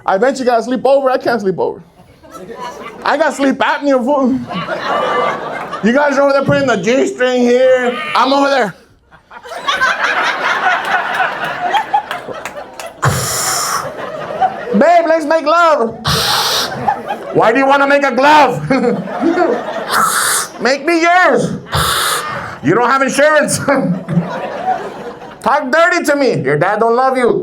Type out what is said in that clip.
I bet you gotta sleep over. I can't sleep over. I got sleep apnea, fool. You guys are over there putting the G-string here. I'm over there. Babe, let's make love. Why do you want to make a glove? Make me yours. You don't have insurance. Talk dirty to me. Your dad don't love you.